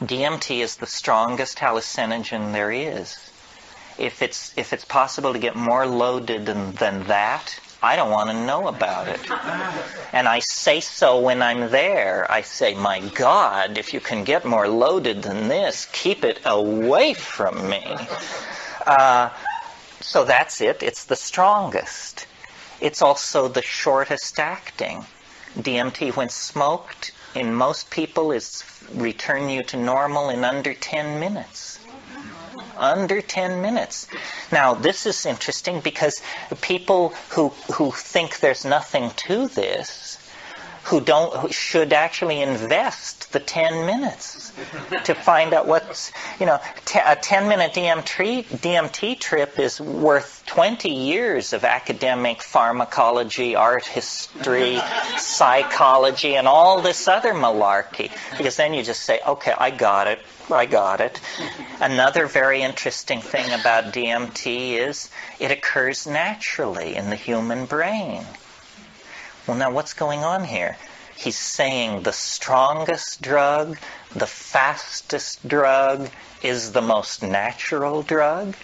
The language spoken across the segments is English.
DMT is the strongest hallucinogen there is. If it's possible to get more loaded than that, I don't want to know about it. And I say so when I'm there. I say, my God, if you can get more loaded than this, keep it away from me. So that's it. It's the strongest. It's also the shortest acting. DMT, when smoked, in most people, is return you to normal in under 10 minutes. Under 10 minutes. Now, this is interesting because people who think there's nothing to this, who should actually invest the 10 minutes to find out what's, a 10-minute DMT trip is worth 20 years of academic pharmacology, art history, psychology, and all this other malarkey. Because then you just say, okay, I got it. Another very interesting thing about DMT is it occurs naturally in the human brain. Well, now what's going on here? He's saying the strongest drug, the fastest drug, is the most natural drug.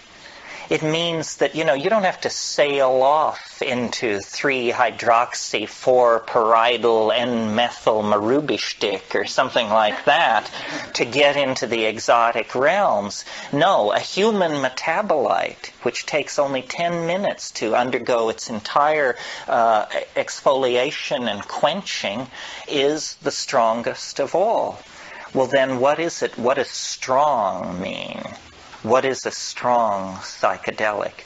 It means that, you don't have to sail off into 3-hydroxy-4-pyridyl N-methyl marubishtik or something like that to get into the exotic realms. No, a human metabolite, which takes only 10 minutes to undergo its entire exfoliation and quenching, is the strongest of all. Well, then what is it? What does strong mean? What is a strong psychedelic?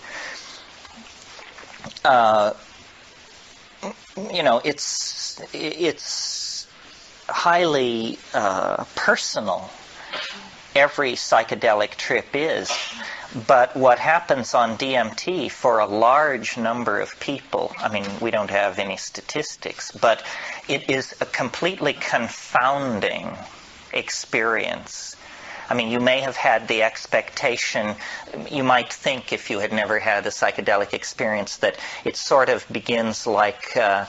It's highly personal. Every psychedelic trip is. But what happens on DMT for a large number of people, we don't have any statistics, but it is a completely confounding experience. You may have had the expectation, you might think if you had never had a psychedelic experience, that it sort of begins like the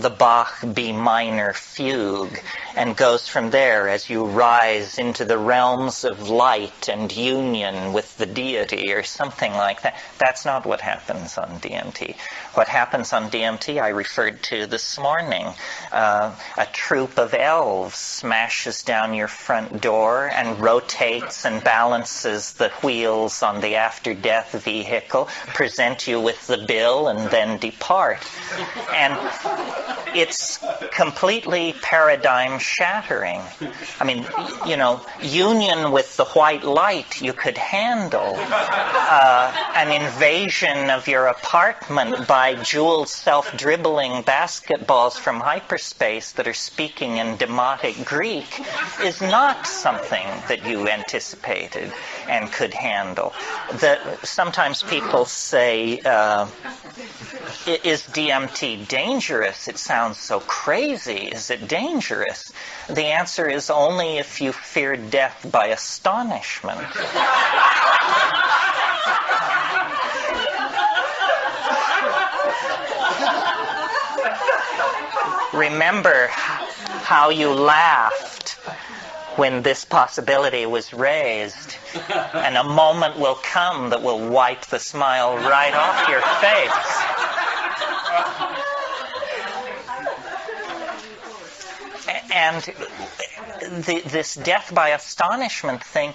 Bach B minor fugue and goes from there as you rise into the realms of light and union with the deity or something like that. That's not what happens on DMT. What happens on DMT I referred to this morning. A troop of elves smashes down your front door and rotates and balances the wheels on the after-death vehicle, present you with the bill, and then depart. And it's completely paradigm-shattering. Union with the white light you could handle. An invasion of your apartment by jeweled self-dribbling basketballs from hyperspace that are speaking in demotic Greek is not something that you anticipated and could handle. Sometimes people say, is DMT dangerous? It sounds so crazy. Is it dangerous? The answer is only if you fear death by astonishment. Remember how you laughed when this possibility was raised, and a moment will come that will wipe the smile right off your face. And this death by astonishment thing,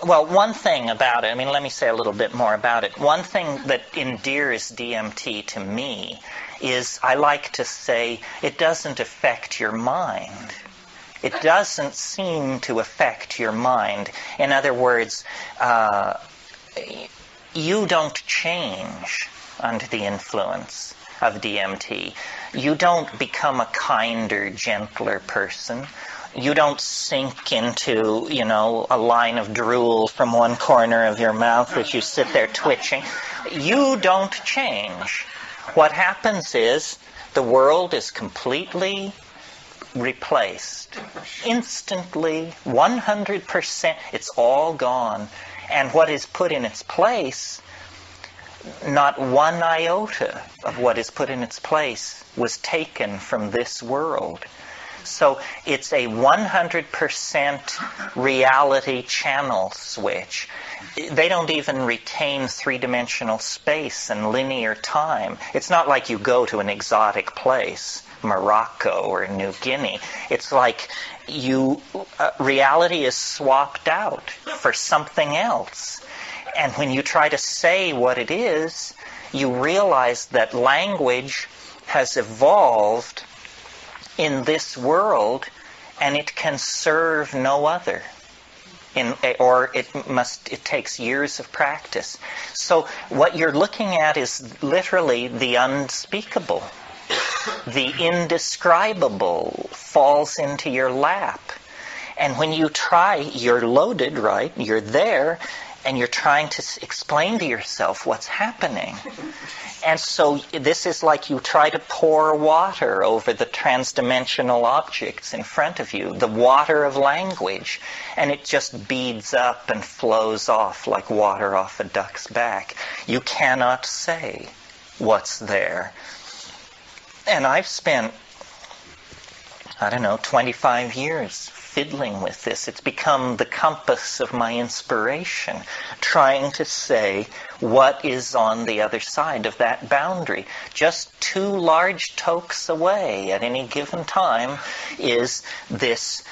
one thing about it, let me say a little bit more about it. One thing that endears DMT to me is, I like to say, it doesn't affect your mind. It doesn't seem to affect your mind. In other words, you don't change under the influence of DMT. You don't become a kinder, gentler person. You don't sink into, a line of drool from one corner of your mouth as you sit there twitching. You don't change. What happens is the world is completely replaced. Instantly, 100%, it's all gone. And what is put in its place, not one iota of what is put in its place was taken from this world. So it's a 100% reality channel switch. They don't even retain three-dimensional space and linear time. It's not like you go to an exotic place, Morocco or New Guinea. It's like reality is swapped out for something else. And when you try to say what it is, you realize that language has evolved in this world, and it can serve no other. It takes years of practice. So what you're looking at is literally the unspeakable. The indescribable falls into your lap. And when you try, you're loaded, right? You're there, and you're trying to explain to yourself what's happening. And so this is like you try to pour water over the transdimensional objects in front of you, the water of language, and it just beads up and flows off like water off a duck's back. You cannot say what's there. And I've spent, 25 years fiddling with this. It's become the compass of my inspiration, trying to say what is on the other side of that boundary. Just 2 large tokes away at any given time is this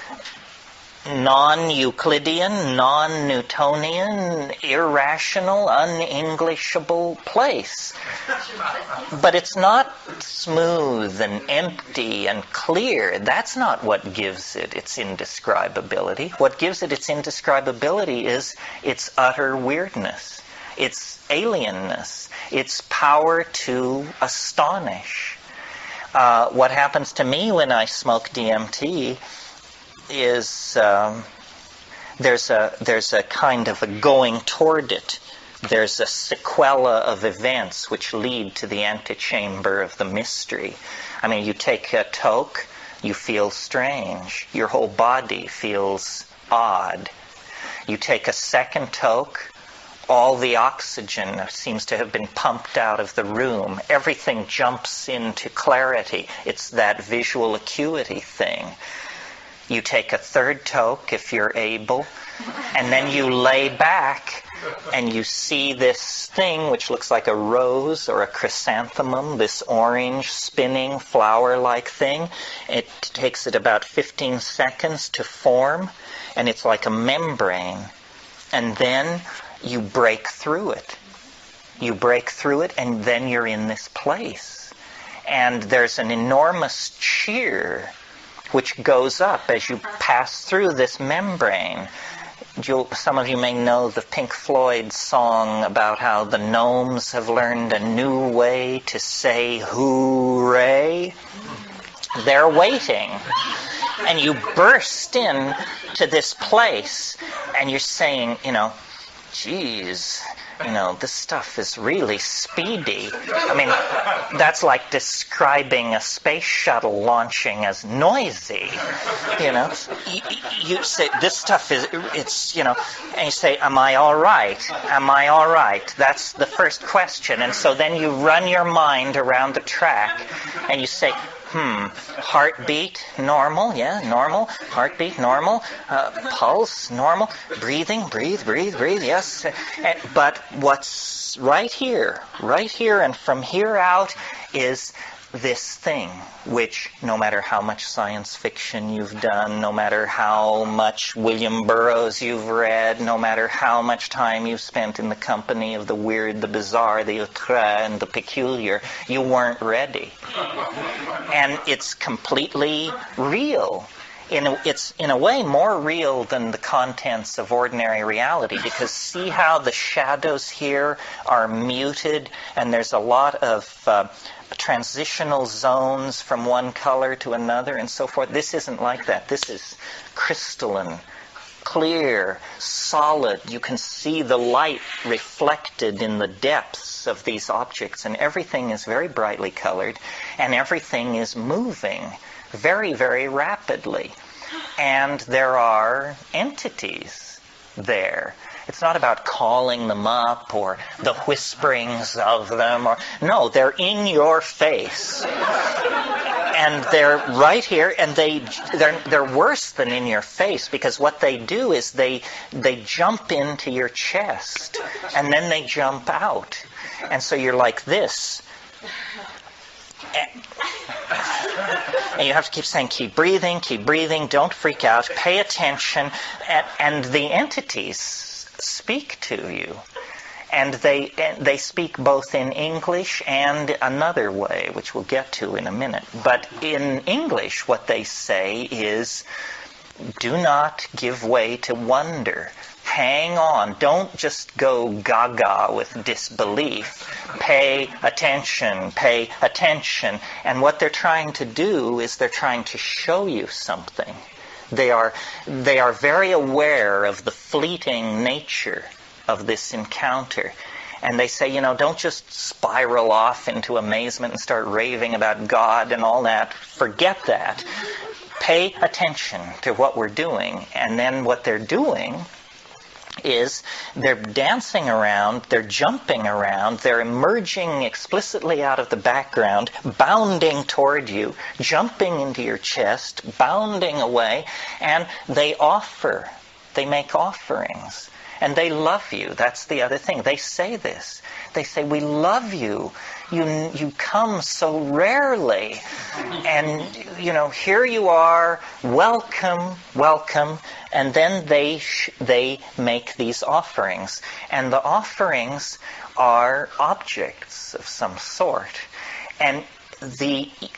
non-Euclidean, non-Newtonian, irrational, un-Englishable place. But it's not smooth and empty and clear. That's not what gives it its indescribability. What gives it its indescribability is its utter weirdness, its alienness, its power to astonish. What happens to me when I smoke DMT is there's a kind of a going toward it. There's a sequela of events which lead to the antechamber of the mystery. I mean, you take a toke, you feel strange. Your whole body feels odd. You take a second toke, all the oxygen seems to have been pumped out of the room. Everything jumps into clarity. It's that visual acuity thing. You take a third toke if you're able, and then you lay back and you see this thing which looks like a rose or a chrysanthemum, this orange spinning flower-like thing. It takes it about 15 seconds to form, and it's like a membrane. And then you break through it. You break through it, and then you're in this place. And there's an enormous cheer which goes up as you pass through this membrane. Some of you may know the Pink Floyd song about how the gnomes have learned a new way to say hooray. They're waiting. And you burst in to this place, and you're saying, geez, this stuff is really speedy. I mean, that's like describing a space shuttle launching as noisy. You say, this stuff is, and you say, am I all right? Am I all right? That's the first question. And so then you run your mind around the track, and you say, heartbeat, normal, yeah, normal. Heartbeat, normal. Pulse, normal. Breathing, breathe, yes. But what's right here, and from here out is this thing, which no matter how much science fiction you've done, no matter how much William Burroughs you've read, no matter how much time you've spent in the company of the weird, the bizarre, the outre, and the peculiar, you weren't ready. And it's completely real. It's in a way more real than the contents of ordinary reality, because see how the shadows here are muted, and there's a lot of transitional zones from one color to another and so forth. This isn't like that. This is crystalline, clear, solid. You can see the light reflected in the depths of these objects, and everything is very brightly colored, and everything is moving very, very rapidly. And there are entities there. It's not about calling them up or the whisperings of them. No, they're in your face. And they're right here, and they're worse than in your face, because what they do is they jump into your chest, and then they jump out. And so you're like this. And you have to keep saying, keep breathing, don't freak out, pay attention. And the entities speak to you. And they speak both in English and another way, which we'll get to in a minute. But in English, what they say is, do not give way to wonder. Hang on. Don't just go gaga with disbelief. Pay attention. Pay attention. And what they're trying to do is they're trying to show you something. They are very aware of the fleeting nature of this encounter. And they say, don't just spiral off into amazement and start raving about God and all that. Forget that. Pay attention to what we're doing. And then what they're doing is they're dancing around, they're jumping around, they're emerging explicitly out of the background, bounding toward you, jumping into your chest, bounding away, and they make offerings. And they love you. That's the other thing. They say this. They say, we love you. You come so rarely. And, here you are. Welcome, welcome. And then they make these offerings. And the offerings are objects of some sort. And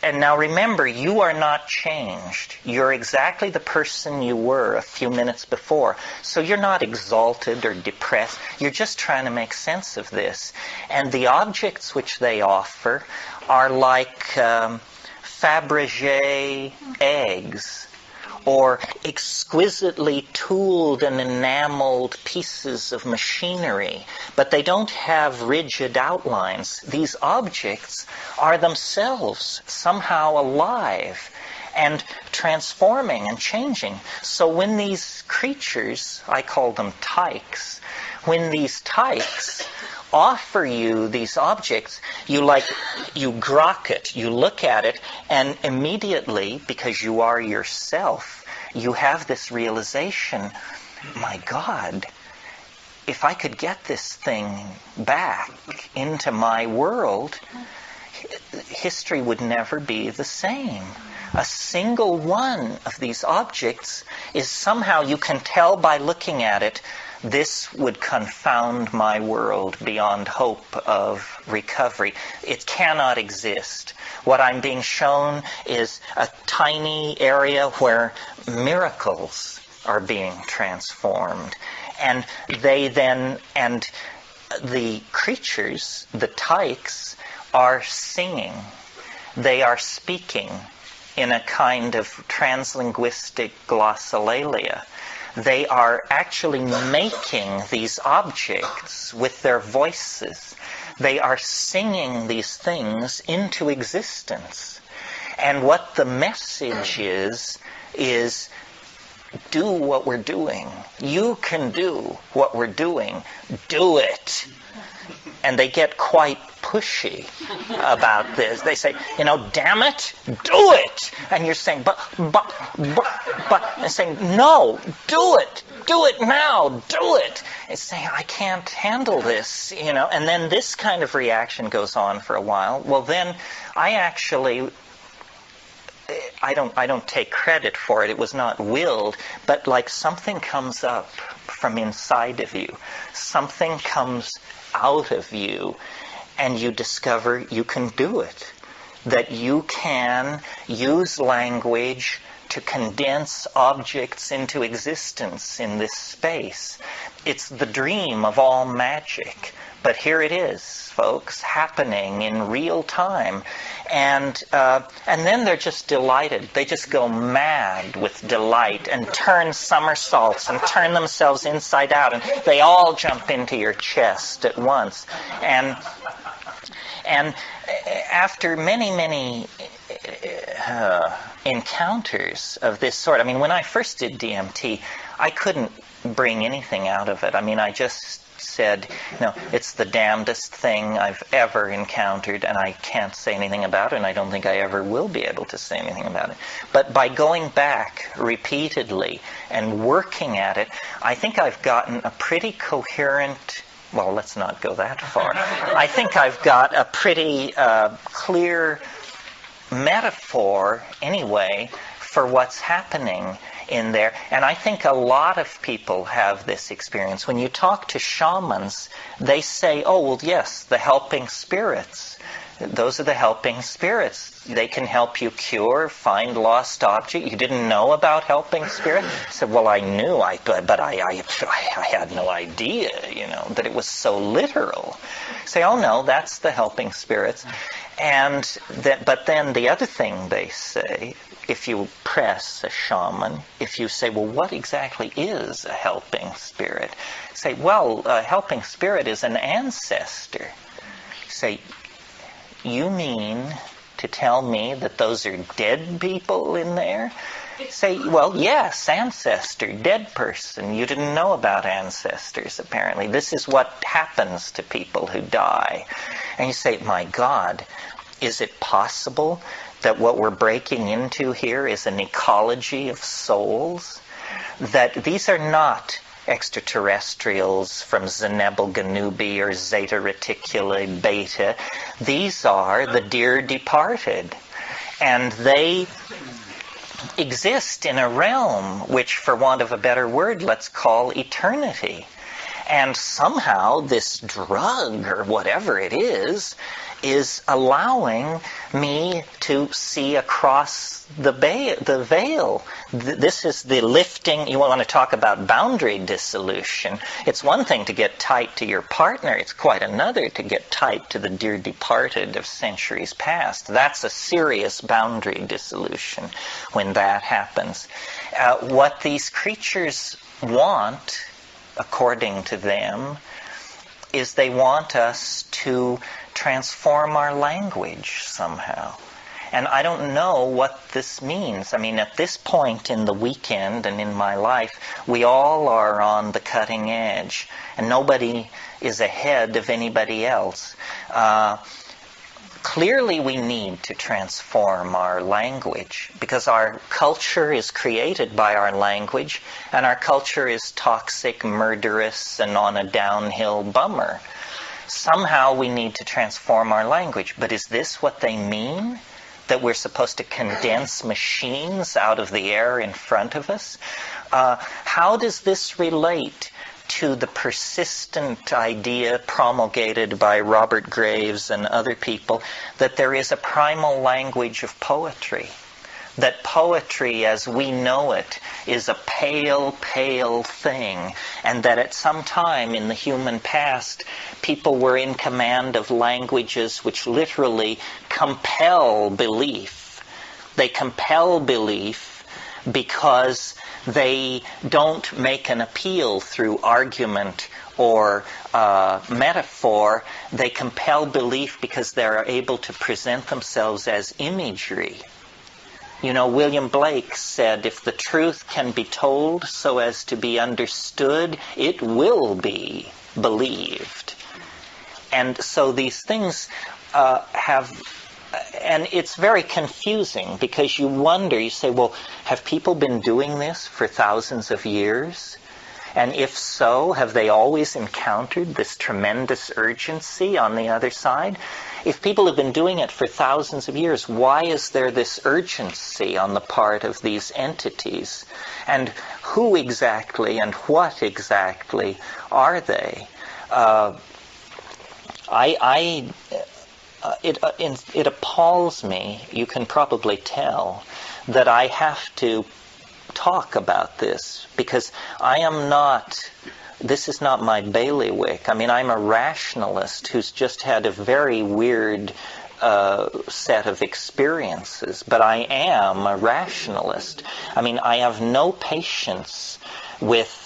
now remember, you are not changed. You're exactly the person you were a few minutes before. So you're not exalted or depressed. You're just trying to make sense of this. And the objects which they offer are like Fabergé eggs, or exquisitely tooled and enameled pieces of machinery, but they don't have rigid outlines. These objects are themselves somehow alive and transforming and changing. So when these creatures, I call them tykes, when these tykes offer you these objects, you grok it, you look at it, and immediately, because you are yourself, you have this realization, my God, if I could get this thing back into my world, history would never be the same. A single one of these objects is somehow, you can tell by looking at it, this would confound my world beyond hope of recovery. It cannot exist. What I'm being shown is a tiny area where miracles are being transformed. And the creatures, the tykes, are singing. They are speaking in a kind of translinguistic glossolalia. They are actually making these objects with their voices. They are singing these things into existence. And what the message is do what we're doing. You can do what we're doing. Do it. And they get quite pushy about this. They say, damn it, do it. And you're saying, but, and saying, no, do it now, do it. It's saying, I can't handle this, And then this kind of reaction goes on for a while. Well, then I don't take credit for it. It was not willed, but like something comes up from inside of you. Something comes out of you, and you discover you can do it. That you can use language to condense objects into existence in this space. It's the dream of all magic. But here it is, folks, happening in real time. And then they're just delighted. They just go mad with delight and turn somersaults and turn themselves inside out. And they all jump into your chest at once. And after many encounters of this sort, when I first did DMT, I couldn't bring anything out of it. I just said, it's the damnedest thing I've ever encountered, and I can't say anything about it, and I don't think I ever will be able to say anything about it. But by going back repeatedly and working at it, I think I've gotten a pretty coherent, well, let's not go that far. I think I've got a pretty clear metaphor, anyway, for what's happening in there. And I think a lot of people have this experience. When you talk to shamans, they say, oh, well, yes, the helping spirits. Those are the helping spirits. They can help you cure, find lost object. You didn't know about helping spirits? I said, well, I knew, but I had no idea, that it was so literal. Say, oh, no, that's the helping spirits. But then the other thing they say, if you press a shaman, if you say, well, what exactly is a helping spirit? Say, well, a helping spirit is an ancestor. Say, you mean to tell me that those are dead people in there? Say, well, yes, ancestor, dead person. You didn't know about ancestors, apparently. This is what happens to people who die. And you say, my God, is it possible that what we're breaking into here is an ecology of souls? That these are not extraterrestrials from Zenebel Ganubi or Zeta Reticuli Beta. These are the dear departed. And they exist in a realm which, for want of a better word, let's call eternity. And somehow this drug, or whatever it is allowing me to see across the veil. This is the lifting. You want to talk about boundary dissolution. It's one thing to get tight to your partner. It's quite another to get tight to the dear departed of centuries past. That's a serious boundary dissolution when that happens. What these creatures want, according to them, is they want us to transform our language somehow. And I don't know what this means. I mean, at this point in the weekend and in my life, we all are on the cutting edge, and nobody is ahead of anybody else. Clearly we need to transform our language, because our culture is created by our language, and our culture is toxic, murderous, and on a downhill bummer. Somehow we need to transform our language. But is this what they mean? That we're supposed to condense machines out of the air in front of us? How does this relate to the persistent idea promulgated by Robert Graves and other people that there is a primal language of poetry? That poetry as we know it is a pale, pale thing, and that at some time in the human past people were in command of languages which literally compel belief. They compel belief because they don't make an appeal through argument or metaphor. They compel belief because they're able to present themselves as imagery. William Blake said, if the truth can be told so as to be understood, it will be believed. And so these things and it's very confusing, because you wonder, you say, well, have people been doing this for thousands of years? And if so, have they always encountered this tremendous urgency on the other side? If people have been doing it for thousands of years, why is there this urgency on the part of these entities? And who exactly and what exactly are they? It appalls me, you can probably tell, that I have to talk about this, because this is not my bailiwick. I mean, I'm a rationalist who's just had a very weird set of experiences, but I am a rationalist. I mean, I have no patience with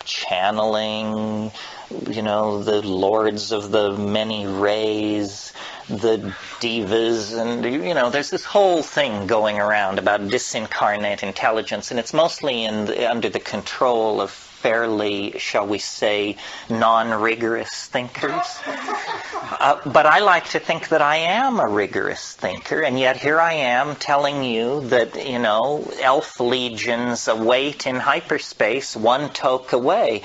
channeling, the lords of the many rays, the divas, and there's this whole thing going around about disincarnate intelligence, and it's mostly under the control of fairly, shall we say, non-rigorous thinkers. But I like to think that I am a rigorous thinker, and yet here I am telling you that, elf legions await in hyperspace, one toke away.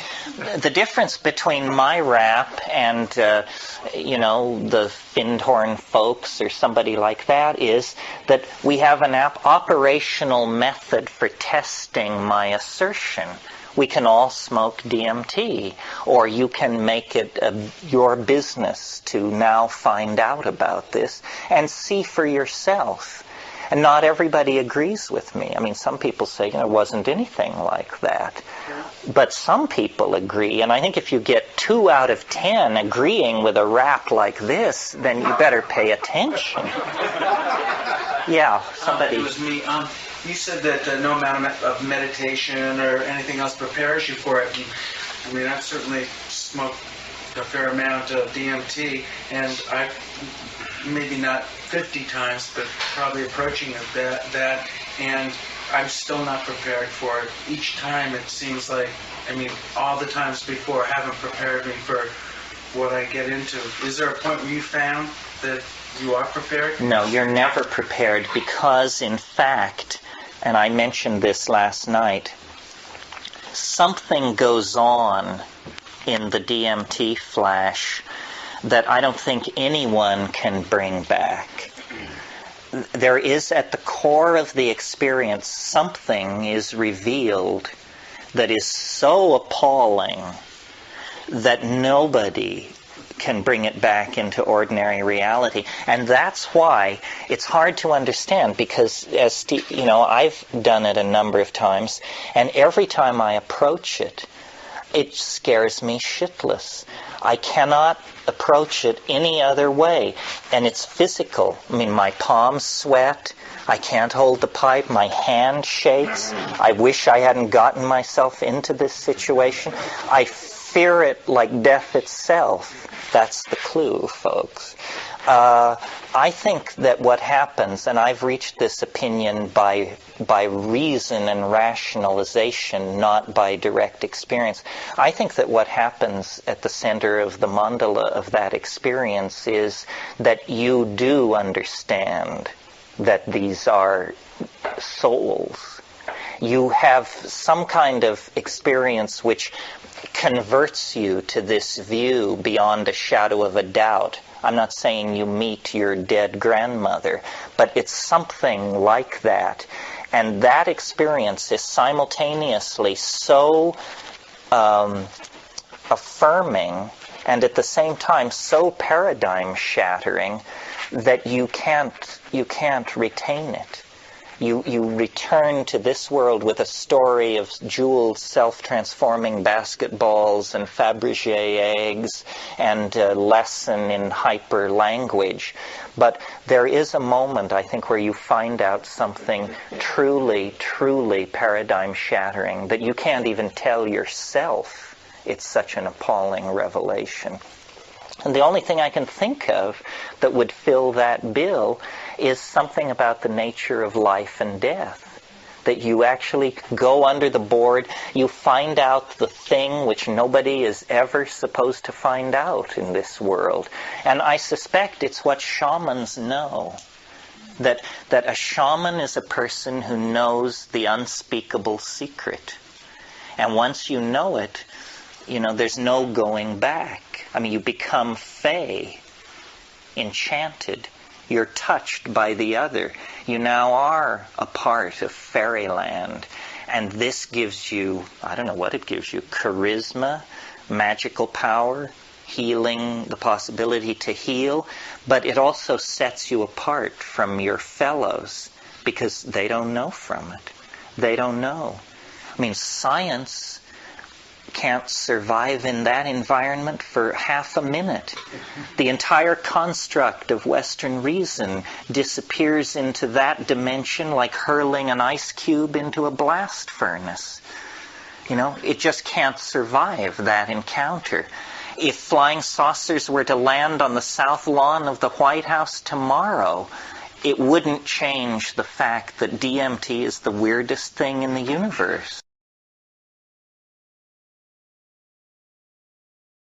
The difference between my rap and, the Findhorn folks or somebody like that is that we have an operational method for testing my assertion. We can all smoke DMT, or you can make it your business to now find out about this and see for yourself. And not everybody agrees with me. I mean, some people say, it wasn't anything like that. But some people agree, and I think if you get 2 out of 10 agreeing with a rap like this, then you better pay attention. Yeah, somebody... It was me. You said that no amount of meditation or anything else prepares you for it. And, I've certainly smoked a fair amount of DMT, and I've maybe not 50 times, but probably approaching that, and I'm still not prepared for it. Each time it seems like, all the times before haven't prepared me for what I get into. Is there a point where you found that you are prepared? No, you're never prepared because, in fact, and I mentioned this last night, something goes on in the DMT flash that I don't think anyone can bring back. There is, at the core of the experience, something is revealed that is so appalling that nobody can bring it back into ordinary reality. And that's why it's hard to understand, because as Steve, I've done it a number of times, and every time I approach it, it scares me shitless. I cannot approach it any other way. And it's physical. My palms sweat. I can't hold the pipe. My hand shakes. I wish I hadn't gotten myself into this situation. I fear it like death itself. That's the clue, folks. I think that what happens, and I've reached this opinion by reason and rationalization, not by direct experience. I think that what happens at the center of the mandala of that experience is that you do understand that these are souls. You have some kind of experience which converts you to this view beyond a shadow of a doubt. I'm not saying you meet your dead grandmother, but it's something like that. And that experience is simultaneously so affirming and at the same time so paradigm shattering that you can't retain it. You return to this world with a story of jeweled self-transforming basketballs and Fabergé eggs and a lesson in hyper language. But there is a moment, I think, where you find out something truly, truly paradigm shattering that you can't even tell yourself. It's such an appalling revelation. And the only thing I can think of that would fill that bill is something about the nature of life and death. That you actually go under the board, you find out the thing which nobody is ever supposed to find out in this world. And I suspect it's what shamans know. That a shaman is a person who knows the unspeakable secret. And once you know it, there's no going back. You become fey, enchanted. You're touched by the other. You now are a part of fairyland. And this gives you, I don't know what it gives you, charisma, magical power, healing, the possibility to heal. But it also sets you apart from your fellows because they don't know from it. They don't know. Science can't survive in that environment for half a minute. The entire construct of Western reason disappears into that dimension like hurling an ice cube into a blast furnace. It just can't survive that encounter. If flying saucers were to land on the south lawn of the White House tomorrow, it wouldn't change the fact that DMT is the weirdest thing in the universe.